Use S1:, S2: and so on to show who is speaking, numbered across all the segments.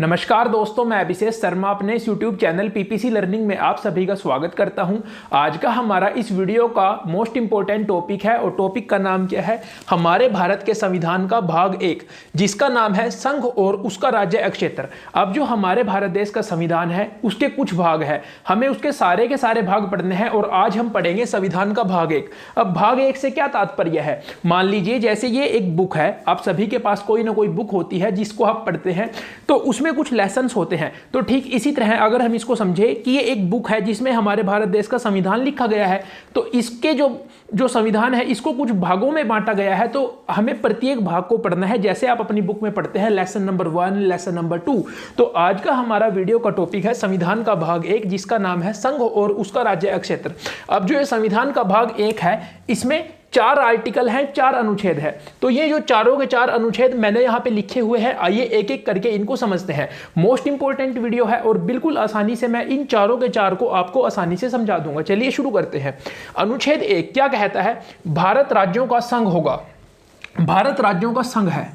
S1: नमस्कार दोस्तों, मैं अभिषेक शर्मा अपने इस YouTube चैनल पीपीसी लर्निंग में आप सभी का स्वागत करता हूं। आज का हमारा इस वीडियो का मोस्ट इंपॉर्टेंट टॉपिक है और टॉपिक का नाम क्या है, हमारे भारत के संविधान का भाग 1, जिसका नाम है संघ और उसका राज्य क्षेत्र। अब जो हमारे भारत देश का संविधान है उसके कुछ भाग है, हमें उसके सारे भाग पढ़ने हैं और आज हम पढ़ेंगे संविधान का भाग 1। अब भाग 1 से क्या तात्पर्य है, मान लीजिए जैसे ये एक बुक है, आप सभी के पास कोई ना कोई बुक होती है जिसको आप पढ़ते हैं तो उसमें कुछ लेसन्स होते हैं। तो ठीक इसी तरह अगर हम इसको समझे कि ये एक बुक है जिसमें हमारे भारत देश का संविधान लिखा गया है, तो इसके जो संविधान है इसको कुछ भागों में बांटा गया है, तो हमें प्रत्येक भाग को पढ़ना है जैसे आप अपनी बुक में पढ़ते हैं लेसन नंबर 1, लेसन नंबर 2। तो आज का हमारा वीडियो का टॉपिक है संविधान का भाग 1, जिसका नाम है संघ और उसका राज्य क्षेत्र। अब जो ये संविधान का भाग 1 है इसमें 4 आर्टिकल हैं, 4 अनुच्छेद है। तो ये जो चारों के 4 अनुच्छेद मैंने यहाँ पे लिखे हुए हैं, आइए एक एक करके इनको समझते हैं। मोस्ट इंपॉर्टेंट वीडियो है और बिल्कुल आसानी से मैं इन चारों के 4 को आपको आसानी से समझा दूंगा। चलिए शुरू करते हैं। अनुच्छेद 1 क्या कहता है, भारत राज्यों का संघ होगा। भारत राज्यों का संघ है।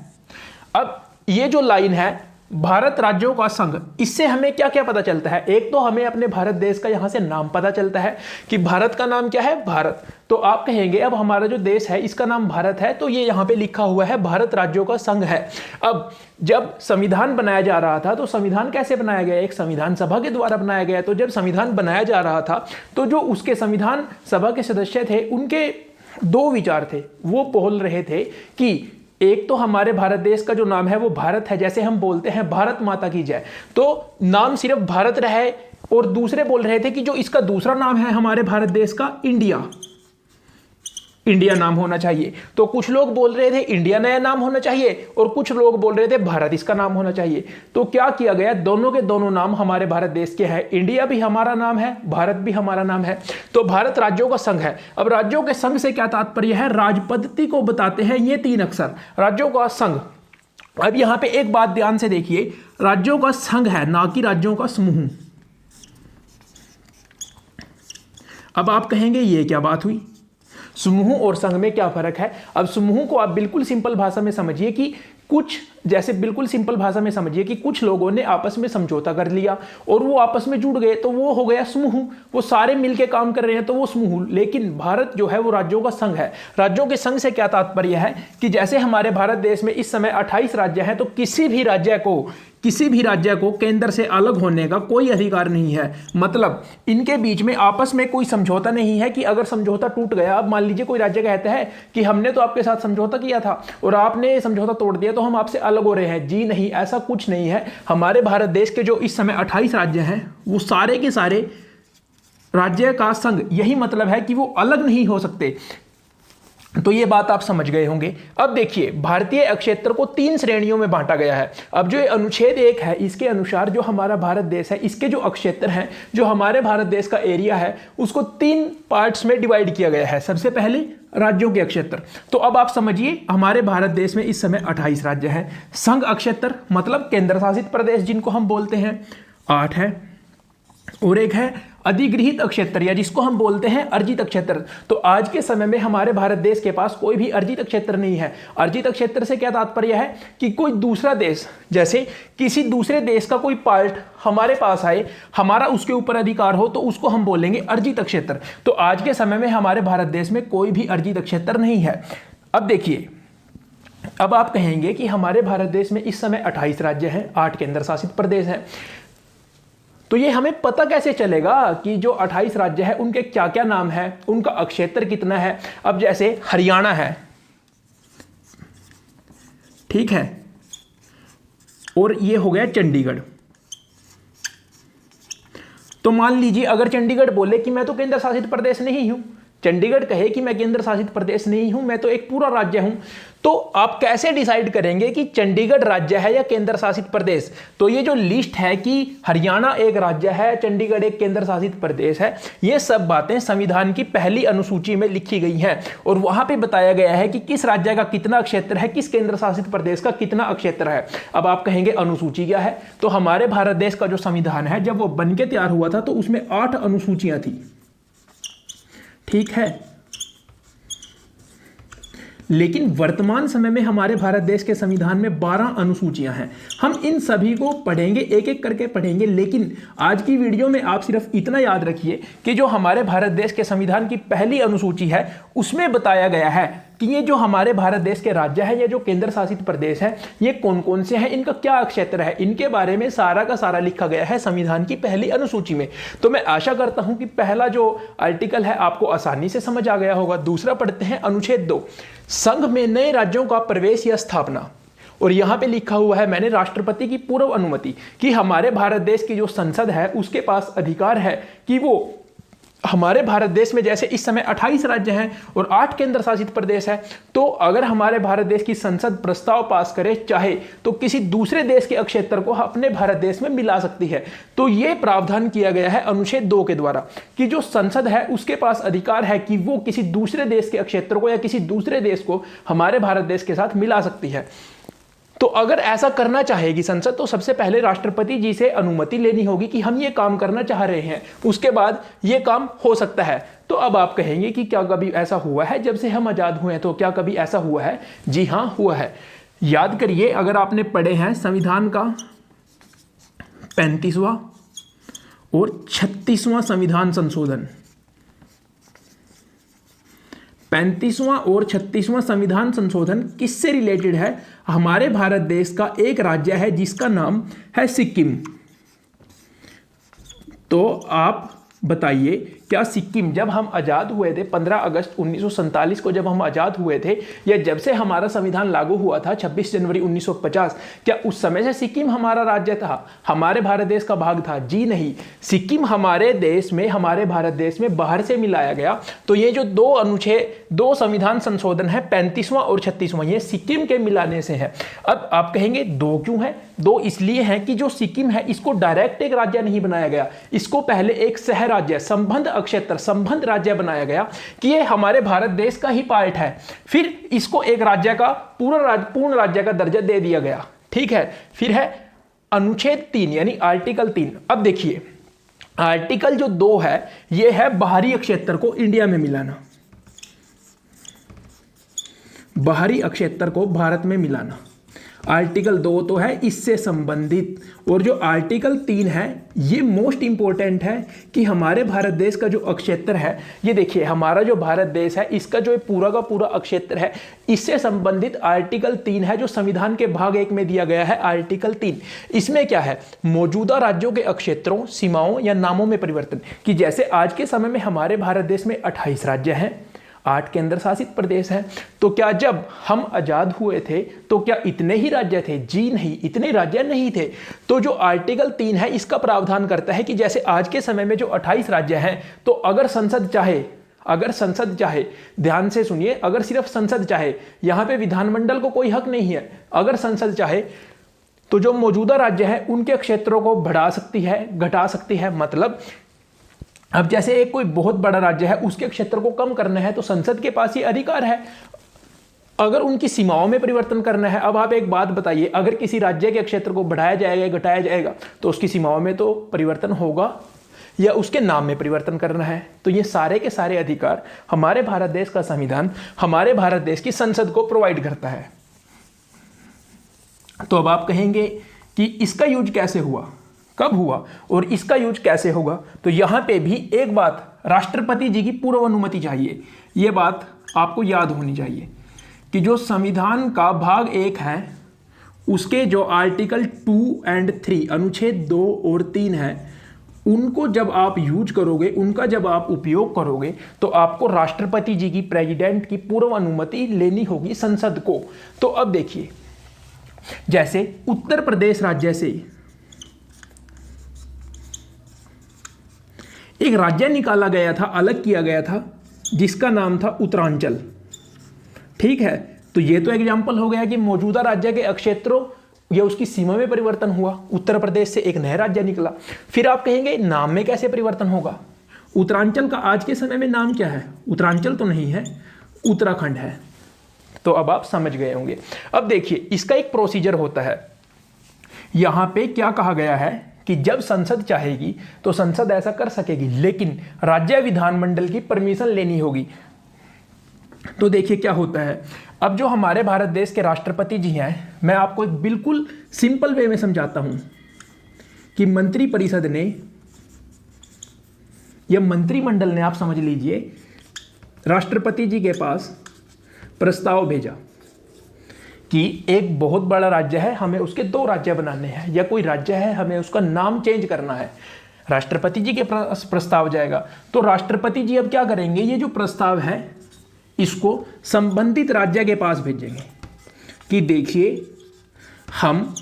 S1: अब ये जो लाइन है भारत राज्यों का संघ, इससे हमें क्या क्या पता चलता है। एक तो हमें अपने भारत देश का यहां से नाम पता चलता है कि भारत का नाम क्या है, भारत। तो आप कहेंगे अब हमारा जो देश है इसका नाम भारत है, तो ये यहां पे लिखा हुआ है भारत राज्यों का संघ है। अब जब संविधान बनाया जा रहा था तो संविधान कैसे बनाया गया, एक संविधान सभा के द्वारा बनाया गया। तो जब संविधान बनाया जा रहा था तो जो उसके संविधान सभा के सदस्य थे उनके 2 विचार थे। वो बोल रहे थे कि एक तो हमारे भारत देश का जो नाम है वो भारत है, जैसे हम बोलते हैं भारत माता की जय, तो नाम सिर्फ भारत रहे। और दूसरे बोल रहे थे कि जो इसका दूसरा नाम है हमारे भारत देश का, इंडिया नाम होना चाहिए। तो कुछ लोग बोल रहे थे इंडिया नया नाम होना चाहिए और कुछ लोग बोल रहे थे भारत इसका नाम होना चाहिए। तो क्या किया गया, दोनों के दोनों नाम हमारे भारत देश के हैं। इंडिया भी हमारा नाम है, भारत भी हमारा नाम है। तो भारत राज्यों का संघ है। अब राज्यों के संघ से क्या तात्पर्य है, राज पद्धति को बताते हैं ये 3 अक्षर, राज्यों का संघ। अब यहां पे एक बात ध्यान से देखिए, राज्यों का संघ है ना कि राज्यों का समूह। अब आप कहेंगे ये क्या बात हुई, समूह और संघ में क्या फर्क है। अब समूह को आप बिल्कुल सिंपल भाषा में समझिए कि कुछ लोगों ने आपस में समझौता कर लिया और वो आपस में जुड़ गए, तो वो हो गया समूह। वो सारे मिलके काम कर रहे हैं तो वो समूह। लेकिन भारत जो है वो राज्यों का संघ है। राज्यों के संघ से क्या तात्पर्य है कि जैसे हमारे भारत देश में इस समय 28 राज्य हैं, तो किसी भी राज्य को केंद्र से अलग होने का कोई अधिकार नहीं है। मतलब इनके बीच में आपस में कोई समझौता नहीं है कि अगर समझौता टूट गया, अब मान लीजिए कोई राज्य कहता है कि हमने तो आपके साथ समझौता किया था और आपने समझौता तोड़ दिया तो हम आपसे अलग हो रहे हैं। जी नहीं, ऐसा कुछ नहीं है। हमारे भारत देश के जो इस समय 28 राज्य हैं वो सारे के सारे राज्य का संघ, यही मतलब है कि वो अलग नहीं हो सकते। तो ये बात आप समझ गए होंगे। अब देखिए, भारतीय क्षेत्र को 3 श्रेणियों में बांटा गया है। अब जो अनुच्छेद 1 है इसके अनुसार जो हमारा भारत देश है इसके जो क्षेत्र हैं, जो हमारे भारत देश का एरिया है, उसको 3 पार्ट्स में डिवाइड किया गया है। सबसे पहले राज्यों के क्षेत्र। तो अब आप समझिए हमारे भारत देश में इस समय 28 राज्य हैं। संघ क्षेत्र मतलब केंद्र शासित प्रदेश जिनको हम बोलते हैं, 8 है। और एक है अधिगृहित क्षेत्र या जिसको हम बोलते हैं अर्जित क्षेत्र। तो आज के समय में हमारे भारत देश के पास कोई भी अर्जित क्षेत्र नहीं है। अर्जित क्षेत्र से क्या तात्पर्य है कि कोई दूसरा देश, जैसे किसी दूसरे देश का कोई पार्ट हमारे पास आए, हमारा उसके ऊपर अधिकार हो, तो उसको हम बोलेंगे अर्जित क्षेत्र। तो आज के समय में हमारे भारत देश में कोई भी अर्जित क्षेत्र नहीं है। अब देखिए, अब आप कहेंगे कि हमारे भारत देश में इस समय 28 राज्य हैं, 8 केंद्र शासित प्रदेश हैं। तो ये हमें पता कैसे चलेगा कि जो 28 राज्य है उनके क्या क्या नाम है, उनका क्षेत्र कितना है। अब जैसे हरियाणा है, ठीक है, और ये हो गया चंडीगढ़। तो मान लीजिए अगर चंडीगढ़ बोले कि मैं तो केंद्र शासित प्रदेश नहीं हूं, चंडीगढ़ कहे कि मैं केंद्र शासित प्रदेश नहीं हूं, मैं तो एक पूरा राज्य हूं, तो आप कैसे डिसाइड करेंगे कि चंडीगढ़ राज्य है या केंद्र शासित प्रदेश। तो ये जो लिस्ट है कि हरियाणा एक राज्य है, चंडीगढ़ एक केंद्र शासित प्रदेश है, ये सब बातें संविधान की पहली अनुसूची में लिखी गई हैं और वहां पे बताया गया है कि किस राज्य का कितना क्षेत्र है, किस केंद्र शासित प्रदेश का कितना क्षेत्र है। अब आप कहेंगे अनुसूची क्या है, तो हमारे भारत देश का जो संविधान है जब वो बनके तैयार हुआ था तो उसमें 8 अनुसूचियां थी, ठीक है। लेकिन वर्तमान समय में हमारे भारत देश के संविधान में 12 अनुसूचियां हैं। हम इन सभी को पढ़ेंगे, एक एक करके पढ़ेंगे, लेकिन आज की वीडियो में आप सिर्फ इतना याद रखिए कि जो हमारे भारत देश के संविधान की पहली अनुसूची है उसमें बताया गया है कि ये जो हमारे भारत देश के राज्य है, ये जो केंद्र शासित प्रदेश है, ये कौन कौन से हैं, इनका क्या क्षेत्र है, इनके बारे में सारा का सारा लिखा गया है संविधान की पहली अनुसूची में। तो मैं आशा करता हूं कि पहला जो आर्टिकल है आपको आसानी से समझ आ गया होगा। दूसरा पढ़ते हैं अनुच्छेद 2, संघ में नए राज्यों का प्रवेश या स्थापना। और यहां पे लिखा हुआ है मैंने राष्ट्रपति की पूर्व अनुमति, कि हमारे भारत देश की जो संसद है उसके पास अधिकार है कि वो हमारे भारत देश में जैसे इस समय 28 राज्य हैं और 8 केंद्र शासित प्रदेश है, तो अगर हमारे भारत देश की संसद प्रस्ताव पास करे चाहे तो किसी दूसरे देश के क्षेत्र को अपने भारत देश में मिला सकती है। तो यह प्रावधान किया गया है अनुच्छेद 2 के द्वारा कि जो संसद है उसके पास अधिकार है कि वो किसी दूसरे देश के क्षेत्र को या किसी दूसरे देश को हमारे भारत देश के साथ मिला सकती है। तो अगर ऐसा करना चाहेगी संसद तो सबसे पहले राष्ट्रपति जी से अनुमति लेनी होगी कि हम ये काम करना चाह रहे हैं, उसके बाद ये काम हो सकता है। तो अब आप कहेंगे कि क्या कभी ऐसा हुआ है जब से हम आजाद हुए हैं? तो क्या कभी ऐसा हुआ है? जी हां, हुआ है। याद करिए, अगर आपने पढ़े हैं संविधान का 35वां और 36वां संविधान संशोधन, 35वां और 36वां संविधान संशोधन किससे रिलेटेड है? हमारे भारत देश का एक राज्य है जिसका नाम है सिक्किम। तो आप बताइए, क्या सिक्किम जब हम आज़ाद हुए थे 15 अगस्त 1947 को जब हम आज़ाद हुए थे, या जब से हमारा संविधान लागू हुआ था 26 जनवरी 1950, क्या उस समय से सिक्किम हमारा राज्य था, हमारे भारत देश का भाग था? जी नहीं, सिक्किम हमारे देश में, हमारे भारत देश में बाहर से मिलाया गया। तो ये जो दो संविधान संशोधन है 35वां और 36वां, ये सिक्किम के मिलाने से है। अब आप कहेंगे दो क्यों है? दो इसलिए है कि जो सिक्किम है इसको डायरेक्ट एक राज्य नहीं बनाया गया, इसको पहले एक सह राज्य, संबंध क्षेत्र, संबंध राज्य बनाया गया कि ये हमारे भारत देश का ही पार्ट है। फिर इसको एक राज्य का पूर्ण राज्य का दर्जा दे दिया गया। ठीक है। फिर है अनुच्छेद 3 यानी आर्टिकल 3। अब देखिए, आर्टिकल जो 2 है ये है बाहरी क्षेत्र को इंडिया में मिलाना, बाहरी क्षेत्र को भारत में मिलाना। आर्टिकल 2 तो है इससे संबंधित, और जो आर्टिकल 3 है ये मोस्ट इंपॉर्टेंट है कि हमारे भारत देश का जो क्षेत्र है, ये देखिए हमारा जो भारत देश है इसका जो पूरा का पूरा क्षेत्र है, इससे संबंधित आर्टिकल 3 है जो संविधान के भाग 1 में दिया गया है। आर्टिकल 3 इसमें क्या है? मौजूदा राज्यों के क्षेत्रों, सीमाओं या नामों में परिवर्तन। कि जैसे आज के समय में हमारे भारत देश में 28 राज्य हैं, 8 केंद्र शासित प्रदेश हैं, तो क्या जब हम आजाद हुए थे तो क्या इतने ही राज्य थे? जी नहीं, इतने राज्य नहीं थे। तो जो आर्टिकल 3 है इसका प्रावधान करता है कि जैसे आज के समय में जो 28 राज्य हैं, तो अगर संसद चाहे, ध्यान से सुनिए, अगर सिर्फ संसद चाहे, यहां पे विधानमंडल को कोई हक नहीं है, अगर संसद चाहे तो जो मौजूदा राज्य है उनके क्षेत्रों को बढ़ा सकती है, घटा सकती है। मतलब अब जैसे एक कोई बहुत बड़ा राज्य है उसके क्षेत्र को कम करना है तो संसद के पास ये अधिकार है। अगर उनकी सीमाओं में परिवर्तन करना है, अब आप एक बात बताइए, अगर किसी राज्य के क्षेत्र को बढ़ाया जाएगा, घटाया जाएगा, तो उसकी सीमाओं में तो परिवर्तन होगा, या उसके नाम में परिवर्तन करना है। तो ये सारे के सारे अधिकार हमारे भारत देश का संविधान हमारे भारत देश की संसद को प्रोवाइड करता है। तो अब आप कहेंगे कि इसका यूज कैसे हुआ, कब हुआ और इसका यूज कैसे होगा? तो यहां पे भी एक बात, राष्ट्रपति जी की पूर्व अनुमति चाहिए। यह बात आपको याद होनी चाहिए कि जो संविधान का भाग 1 है उसके जो आर्टिकल 2 और 3, अनुच्छेद 2 और 3 है, उनको जब आप यूज करोगे, उनका जब आप उपयोग करोगे, तो आपको राष्ट्रपति जी की, प्रेसिडेंट की पूर्व अनुमति लेनी होगी संसद को। तो अब देखिए, जैसे उत्तर प्रदेश राज्य से एक राज्य निकाला गया था, अलग किया गया था, जिसका नाम था उत्तरांचल। ठीक है, तो ये तो एग्जाम्पल हो गया कि मौजूदा राज्य के क्षेत्रों या उसकी सीमा में परिवर्तन हुआ, उत्तर प्रदेश से एक नया राज्य निकला। फिर आप कहेंगे नाम में कैसे परिवर्तन होगा? उत्तरांचल का आज के समय में नाम क्या है? उत्तरांचल तो नहीं है, उत्तराखंड है। तो अब आप समझ गए होंगे। अब देखिए, इसका एक प्रोसीजर होता है। यहां पे क्या कहा गया है कि जब संसद चाहेगी तो संसद ऐसा कर सकेगी, लेकिन राज्य विधानमंडल की परमिशन लेनी होगी। तो देखिए क्या होता है, अब जो हमारे भारत देश के राष्ट्रपति जी हैं, मैं आपको एक बिल्कुल सिंपल वे में समझाता हूं कि मंत्रिपरिषद ने या मंत्रिमंडल ने, आप समझ लीजिए, राष्ट्रपति जी के पास प्रस्ताव भेजा कि एक बहुत बड़ा राज्य है, हमें उसके 2 राज्य बनाने हैं, या कोई राज्य है हमें उसका नाम चेंज करना है। राष्ट्रपति जी के प्रस्ताव जाएगा तो राष्ट्रपति जी अब क्या करेंगे, ये जो प्रस्ताव है इसको संबंधित राज्य के पास भेजेंगे कि देखिए, हम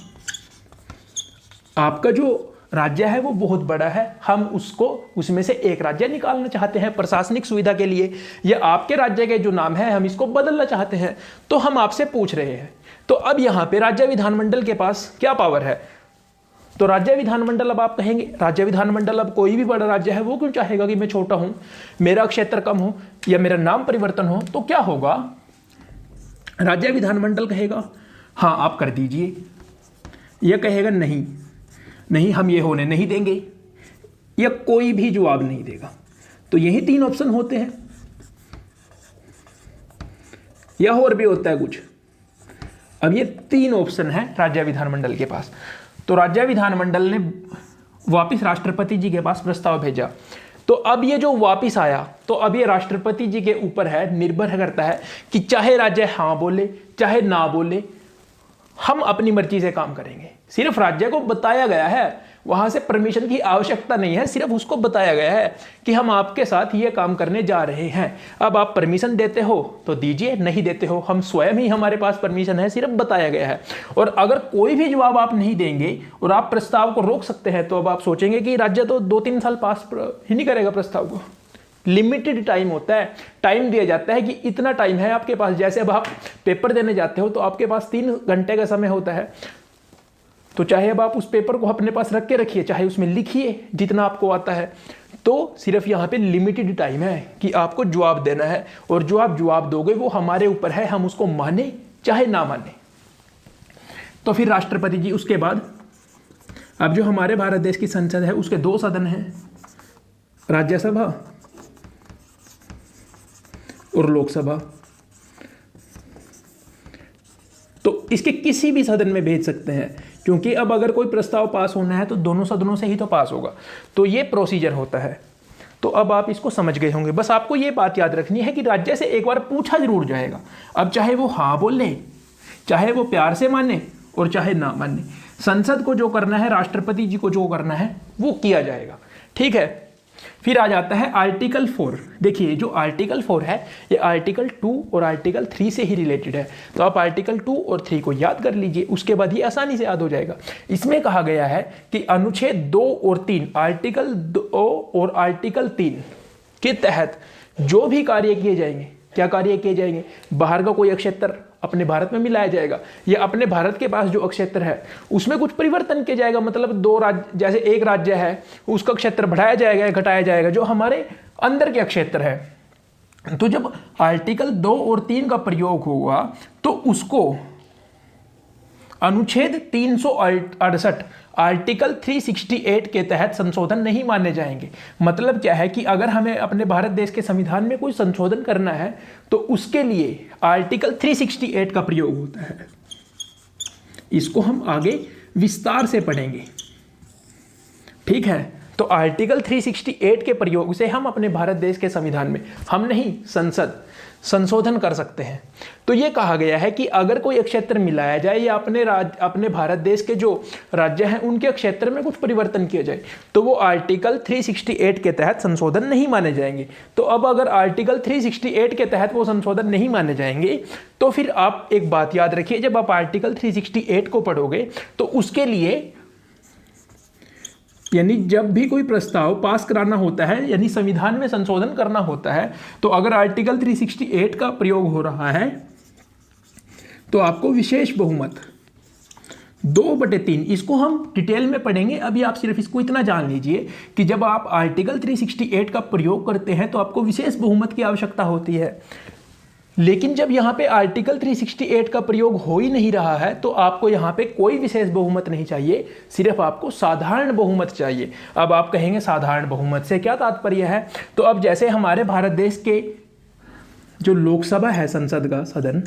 S1: आपका जो राज्य है वो बहुत बड़ा है, हम उसको उसमें से एक राज्य निकालना चाहते हैं प्रशासनिक सुविधा के लिए, या आपके राज्य के जो नाम है हम इसको बदलना चाहते हैं, तो हम आपसे पूछ रहे हैं। तो अब यहाँ पे राज्य विधानमंडल के पास क्या पावर है, तो राज्य विधानमंडल, अब आप कहेंगे राज्य विधानमंडल, अब कोई भी बड़ा राज्य है वो क्यों चाहेगा कि मैं छोटा हूं, मेरा क्षेत्र कम हो या मेरा नाम परिवर्तन हो, तो क्या होगा, राज्य विधानमंडल कहेगा हाँ आप कर दीजिए, यह कहेगा नहीं नहीं हम ये होने नहीं देंगे, या कोई भी जवाब नहीं देगा। तो यही 3 ऑप्शन होते हैं, या और भी होता है कुछ। अब ये 3 ऑप्शन है राज्य विधानमंडल के पास। तो राज्य विधानमंडल ने वापिस राष्ट्रपति जी के पास प्रस्ताव भेजा, तो अब ये जो वापिस आया, तो अब ये राष्ट्रपति जी के ऊपर है, निर्भर करता है कि चाहे राज्य हाँ बोले चाहे ना बोले, हम अपनी मर्जी से काम करेंगे। सिर्फ राज्य को बताया गया है, वहां से परमिशन की आवश्यकता नहीं है, सिर्फ उसको बताया गया है कि हम आपके साथ ये काम करने जा रहे हैं। अब आप परमिशन देते हो तो दीजिए, नहीं देते हो हम स्वयं ही, हमारे पास परमिशन है, सिर्फ बताया गया है। और अगर कोई भी जवाब आप नहीं देंगे और आप प्रस्ताव को रोक सकते हैं, तो अब आप सोचेंगे कि राज्य तो 2-3 साल पास ही नहीं करेगा प्रस्ताव को। लिमिटेड टाइम होता है, टाइम दिया जाता है कि इतना टाइम है आपके पास। जैसे अब आप पेपर देने जाते हो तो आपके पास 3 घंटे का समय होता है, तो चाहे अब आप उस पेपर को अपने पास रख के रखिए, चाहे उसमें लिखिए जितना आपको आता है, तो सिर्फ यहाँ पे लिमिटेड टाइम है कि आपको जवाब देना है, और जो आप जवाब दोगे वो हमारे ऊपर है, हम उसको माने चाहे ना माने। तो फिर राष्ट्रपति जी, उसके बाद अब जो हमारे भारत देश की संसद है उसके 2 सदन हैं, राज्यसभा और लोकसभा। तो इसके किसी भी सदन में भेज सकते हैं, क्योंकि अब अगर कोई प्रस्ताव पास होना है तो दोनों सदनों से ही तो पास होगा। तो ये प्रोसीजर होता है। तो अब आप इसको समझ गए होंगे। बस आपको ये बात याद रखनी है कि राज्य से एक बार पूछा जरूर जाएगा। अब चाहे वो हाँ बोले, चाहे वो प्यार से माने और चाहे ना माने, संसद को जो करना है, राष्ट्रपति जी को जो करना है वो किया जाएगा। ठीक है। फिर आ जाता है आर्टिकल 4। देखिए जो आर्टिकल 4 है ये आर्टिकल 2 और आर्टिकल 3 से ही रिलेटेड है। तो आप आर्टिकल 2 और 3 को याद कर लीजिए, उसके बाद ये आसानी से याद हो जाएगा। इसमें कहा गया है कि अनुच्छेद 2 और 3, आर्टिकल 2 और आर्टिकल 3 के तहत जो भी कार्य किए जाएंगे, क्या कार्य किए जाएंगे, बाहर का कोई क्षेत्र अपने भारत में मिलाया जाएगा, या अपने भारत के पास जो क्षेत्र है उसमें कुछ परिवर्तन किया जाएगा। मतलब 2 राज्य, जैसे एक राज्य है उसका क्षेत्र बढ़ाया जाएगा या घटाया जाएगा, जो हमारे अंदर के क्षेत्र है। तो जब आर्टिकल 2 और 3 का प्रयोग होगा तो उसको अनुच्छेद 368 आर्टिकल 368 के तहत संशोधन नहीं माने जाएंगे। मतलब क्या है कि अगर हमें अपने भारत देश के संविधान में कोई संशोधन करना है तो उसके लिए आर्टिकल 368 का प्रयोग होता है। इसको हम आगे विस्तार से पढ़ेंगे। ठीक है। तो आर्टिकल 368 के प्रयोग से हम अपने भारत देश के संविधान में, हम नहीं संसद, संशोधन कर सकते हैं। तो ये कहा गया है कि अगर कोई क्षेत्र मिलाया जाए या अपने भारत देश के जो राज्य हैं उनके क्षेत्र में कुछ परिवर्तन किया जाए तो वो आर्टिकल 368 के तहत संशोधन नहीं माने जाएंगे। तो अब अगर आर्टिकल 368 के तहत वो संशोधन नहीं माने जाएंगे तो फिर आप एक बात याद रखिए, जब आप आर्टिकल 368 को पढ़ोगे तो उसके लिए, यानी जब भी कोई प्रस्ताव पास कराना होता है, यानी संविधान में संशोधन करना होता है, तो अगर आर्टिकल 368 का प्रयोग हो रहा है तो आपको विशेष बहुमत 2/3, इसको हम डिटेल में पढ़ेंगे। अभी आप सिर्फ इसको इतना जान लीजिए कि जब आप आर्टिकल 368 का प्रयोग करते हैं तो आपको विशेष बहुमत की आवश्यकता होती है। लेकिन जब यहाँ पे आर्टिकल 368 का प्रयोग हो ही नहीं रहा है तो आपको यहाँ पे कोई विशेष बहुमत नहीं चाहिए, सिर्फ आपको साधारण बहुमत चाहिए। अब आप कहेंगे साधारण बहुमत से क्या तात्पर्य है? तो अब जैसे हमारे भारत देश के जो लोकसभा है, संसद का सदन,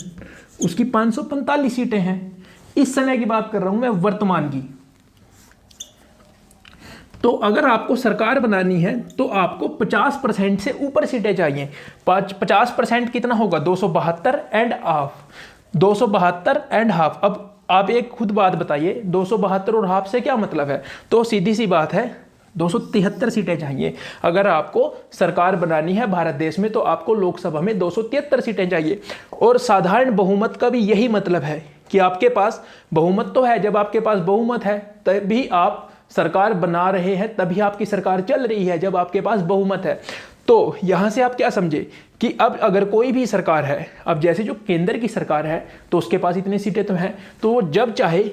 S1: उसकी 545 सीटें हैं। इस समय की बात कर रहा हूं मैं, वर्तमान की। तो अगर आपको सरकार बनानी है तो आपको 50% से ऊपर सीटें चाहिए। 50% कितना होगा? 272 एंड हाफ। 272 and half. अब आप एक खुद बात बताइए, 272 और हाफ से क्या मतलब है? तो सीधी सी बात है, 273 सीटें चाहिए। अगर आपको सरकार बनानी है भारत देश में तो आपको लोकसभा में 273 सीटें चाहिए। और साधारण बहुमत का भी यही मतलब है कि आपके पास बहुमत तो है। जब आपके पास बहुमत है तभी आप सरकार बना रहे हैं, तभी आपकी सरकार चल रही है, जब आपके पास बहुमत है। तो यहां से आप क्या समझे कि अब अगर कोई भी सरकार है, अब जैसे जो केंद्र की सरकार है तो उसके पास इतनी सीटें तो हैं, तो वो जब चाहे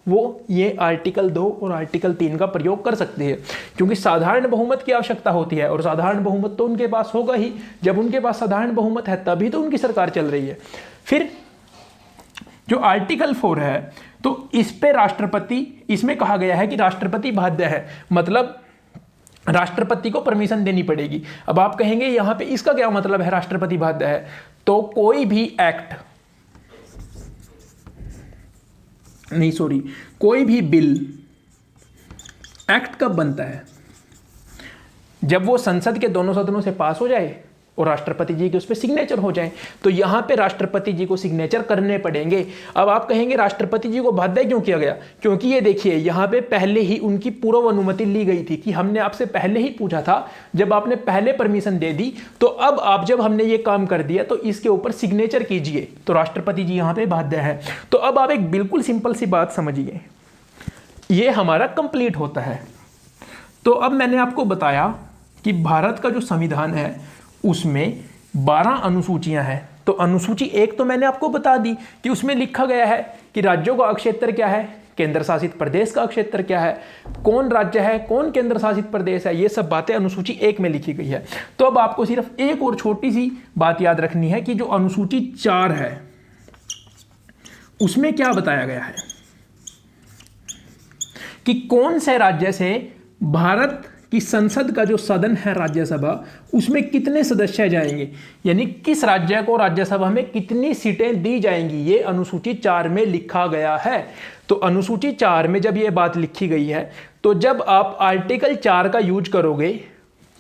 S1: वो ये आर्टिकल 2 और आर्टिकल 3 का प्रयोग कर सकती है, क्योंकि साधारण बहुमत की आवश्यकता होती है और साधारण बहुमत तो उनके पास होगा ही। जब उनके पास साधारण बहुमत है तभी तो उनकी सरकार चल रही है। फिर जो आर्टिकल 4 है तो इस पे राष्ट्रपति, इसमें कहा गया है कि राष्ट्रपति बाध्य है, मतलब राष्ट्रपति को परमिशन देनी पड़ेगी। अब आप कहेंगे यहां पे इसका क्या मतलब है राष्ट्रपति बाध्य है? तो कोई भी एक्ट, नहीं सॉरी, कोई भी बिल, एक्ट कब बनता है? जब वो संसद के दोनों सदनों से पास हो जाए और राष्ट्रपति जी के उस पर सिग्नेचर हो जाए। तो यहां पे राष्ट्रपति जी को सिग्नेचर करने पड़ेंगे। अब आप कहेंगे राष्ट्रपति जी को बाध्य क्यों किया गया? क्योंकि ये देखिए यहां पे पहले ही उनकी पूर्व अनुमति ली गई थी कि हमने आपसे पहले ही पूछा था, जब आपने पहले परमिशन दे दी तो अब आप, जब हमने ये काम कर दिया तो इसके ऊपर सिग्नेचर कीजिए। तो राष्ट्रपति जी यहां पर बाध्य है। तो अब आप एक बिल्कुल सिंपल सी बात समझिए, ये हमारा कंप्लीट होता है। तो अब मैंने आपको बताया कि भारत का जो संविधान है उसमें 12 अनुसूचियां हैं। तो अनुसूची 1 तो मैंने आपको बता दी कि उसमें लिखा गया है कि राज्यों का क्षेत्र क्या है, केंद्र शासित प्रदेश का क्षेत्र क्या है, कौन राज्य है, कौन केंद्र शासित प्रदेश है, ये सब बातें अनुसूची 1 में लिखी गई है। तो अब आपको सिर्फ एक और छोटी सी बात याद रखनी है कि जो अनुसूची 4 है उसमें क्या बताया गया है कि कौन से राज्य से भारत कि संसद का जो सदन है राज्यसभा, उसमें कितने सदस्य जाएंगे, यानी किस राज्य को राज्यसभा में कितनी सीटें दी जाएंगी, ये अनुसूची 4 में लिखा गया है। तो अनुसूची 4 में जब ये बात लिखी गई है तो जब आप आर्टिकल 4 का यूज करोगे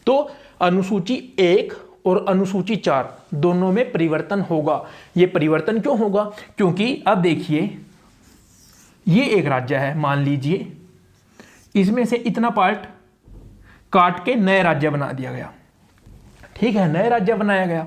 S1: तो अनुसूची 1 और अनुसूची 4 दोनों में परिवर्तन होगा। ये परिवर्तन क्यों होगा? क्योंकि अब देखिए ये एक राज्य है, मान लीजिए इसमें से इतना पार्ट काट के नए राज्य बना दिया गया, ठीक है, नए राज्य बनाया गया।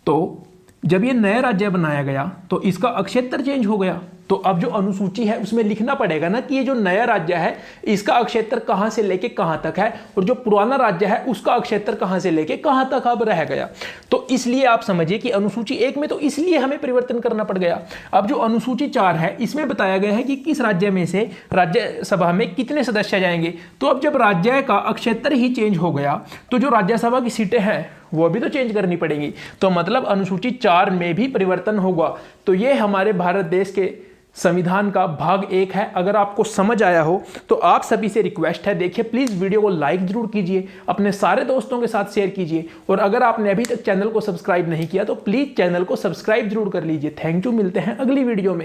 S1: तो जब ये नया राज्य बनाया गया तो इसका क्षेत्र चेंज हो गया। तो अब जो अनुसूची है उसमें लिखना पड़ेगा ना कि ये जो नया राज्य है इसका क्षेत्र कहां से लेके कहां तक है और जो पुराना राज्य है उसका क्षेत्र कहां से लेके कहां तक अब रह गया। तो इसलिए आप समझिए कि अनुसूची 1 में तो इसलिए हमें परिवर्तन करना पड़ गया। अब जो अनुसूची 4 है इसमें बताया गया है कि किस राज्य में से राज्यसभा में कितने सदस्य जाएंगे। तो अब जब राज्य का क्षेत्र ही चेंज हो गया तो जो राज्यसभा की सीटें हैं वो भी तो चेंज करनी पड़ेंगी। तो मतलब अनुसूची 4 में भी परिवर्तन होगा। तो ये हमारे भारत देश के संविधान का भाग 1 है। अगर आपको समझ आया हो तो आप सभी से रिक्वेस्ट है, देखिए प्लीज वीडियो को लाइक जरूर कीजिए, अपने सारे दोस्तों के साथ शेयर कीजिए और अगर आपने अभी तक चैनल को सब्सक्राइब नहीं किया तो प्लीज चैनल को सब्सक्राइब जरूर कर लीजिए। थैंक यू, मिलते हैं अगली वीडियो में।